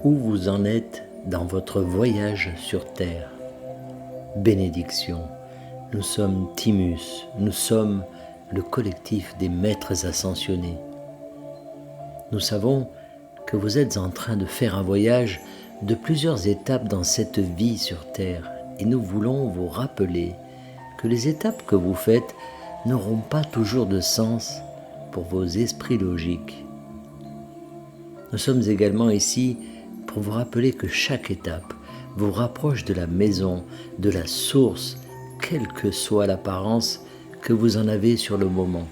où vous en êtes dans votre voyage sur Terre. Bénédiction, nous sommes Timus, nous sommes le collectif des maîtres ascensionnés. Nous savons que vous êtes en train de faire un voyage de plusieurs étapes dans cette vie sur Terre et nous voulons vous rappeler que les étapes que vous faites n'auront pas toujours de sens pour vos esprits logiques. Nous sommes également ici pour vous rappeler que chaque étape vous rapproche de la maison, de la source, quelle que soit l'apparence que vous en avez sur le moment.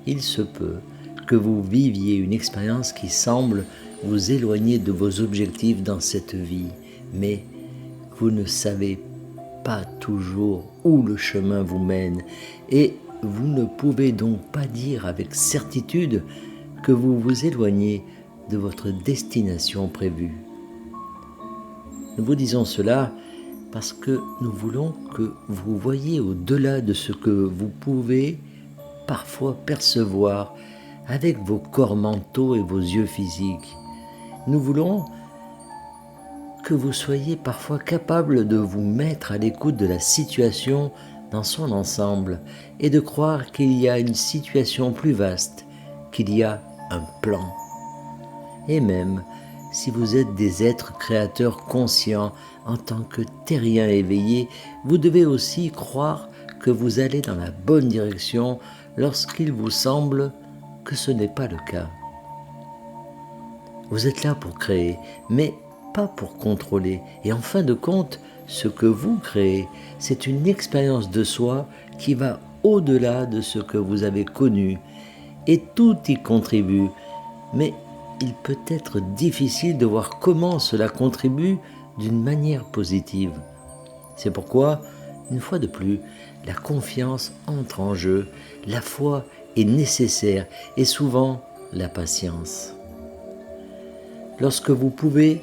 Il se peut que vous viviez une expérience qui semble vous éloigner de vos objectifs dans cette vie, mais vous ne savez pas toujours où le chemin vous mène et vous ne pouvez donc pas dire avec certitude que vous vous éloignez de votre destination prévue. Nous vous disons cela parce que nous voulons que vous voyiez au-delà de ce que vous pouvez parfois percevoir avec vos corps mentaux et vos yeux physiques. Nous voulons que vous soyez parfois capable de vous mettre à l'écoute de la situation dans son ensemble et de croire qu'il y a une situation plus vaste, qu'il y a un plan. Et même si vous êtes des êtres créateurs conscients en tant que terriens éveillés, vous devez aussi croire que vous allez dans la bonne direction lorsqu'il vous semble que ce n'est pas le cas. Vous êtes là pour créer, mais pas pour contrôler. Et en fin de compte, ce que vous créez, c'est une expérience de soi qui va au-delà de ce que vous avez connu. Et tout y contribue. Mais il peut être difficile de voir comment cela contribue d'une manière positive. C'est pourquoi, une fois de plus, la confiance entre en jeu, la foi est nécessaire et souvent la patience. Lorsque vous pouvez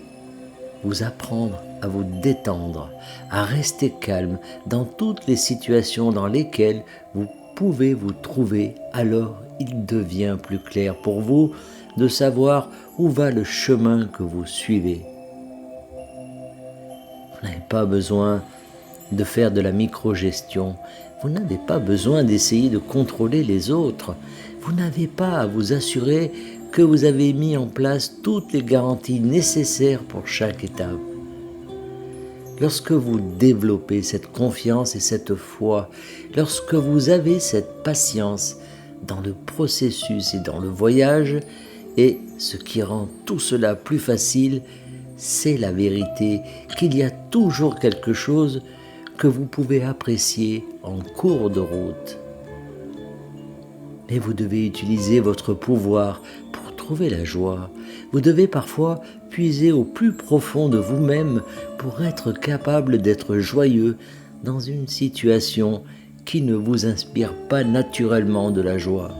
vous apprendre à vous détendre, à rester calme dans toutes les situations dans lesquelles vous pouvez vous trouver, alors il devient plus clair pour vous de savoir où va le chemin que vous suivez. Vous n'avez pas besoin de faire de la micro-gestion. Vous n'avez pas besoin d'essayer de contrôler les autres. Vous n'avez pas à vous assurer que vous avez mis en place toutes les garanties nécessaires pour chaque étape. Lorsque vous développez cette confiance et cette foi, lorsque vous avez cette patience dans le processus et dans le voyage, et ce qui rend tout cela plus facile, c'est la vérité qu'il y a toujours quelque chose que vous pouvez apprécier en cours de route. Mais vous devez utiliser votre pouvoir pour trouver la joie. Vous devez parfois puiser au plus profond de vous-même pour être capable d'être joyeux dans une situation qui ne vous inspire pas naturellement de la joie.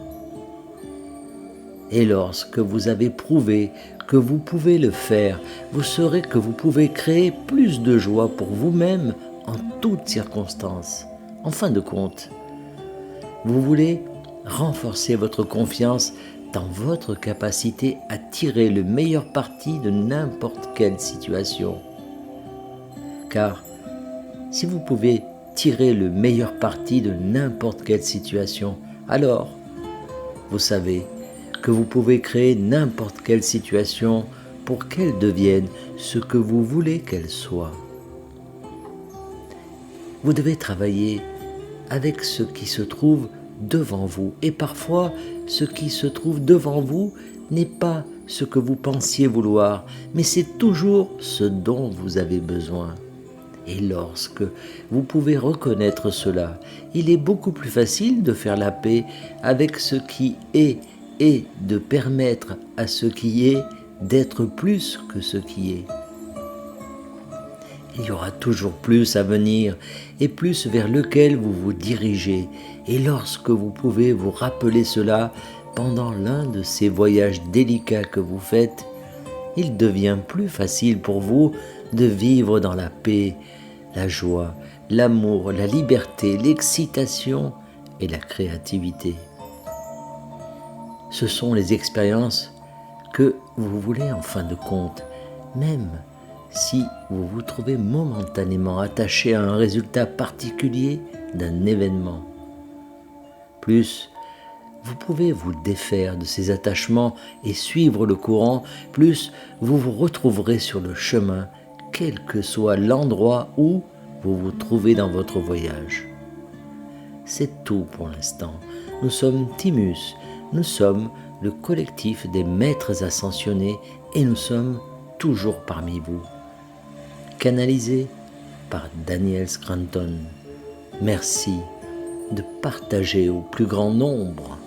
Et lorsque vous avez prouvé que vous pouvez le faire, vous saurez que vous pouvez créer plus de joie pour vous-même en toutes circonstances. En fin de compte, vous voulez renforcer votre confiance dans votre capacité à tirer le meilleur parti de n'importe quelle situation. Car si vous pouvez tirer le meilleur parti de n'importe quelle situation, alors vous savez que vous pouvez créer n'importe quelle situation pour qu'elle devienne ce que vous voulez qu'elle soit. Vous devez travailler avec ce qui se trouve devant vous. Et parfois, ce qui se trouve devant vous n'est pas ce que vous pensiez vouloir, mais c'est toujours ce dont vous avez besoin. Et lorsque vous pouvez reconnaître cela, il est beaucoup plus facile de faire la paix avec ce qui est et de permettre à ce qui est d'être plus que ce qui est. Il y aura toujours plus à venir et plus vers lequel vous vous dirigez. Et lorsque vous pouvez vous rappeler cela pendant l'un de ces voyages délicats que vous faites, il devient plus facile pour vous de vivre dans la paix, la joie, l'amour, la liberté, l'excitation et la créativité. Ce sont les expériences que vous voulez en fin de compte même si vous vous trouvez momentanément attaché à un résultat particulier d'un événement. Plus vous pouvez vous défaire de ces attachements et suivre le courant, plus vous vous retrouverez sur le chemin, quel que soit l'endroit où vous vous trouvez dans votre voyage. C'est tout pour l'instant. Nous sommes Timus, nous sommes le collectif des maîtres ascensionnés et nous sommes toujours parmi vous. Canalisé par Daniel Scranton. Merci de partager au plus grand nombre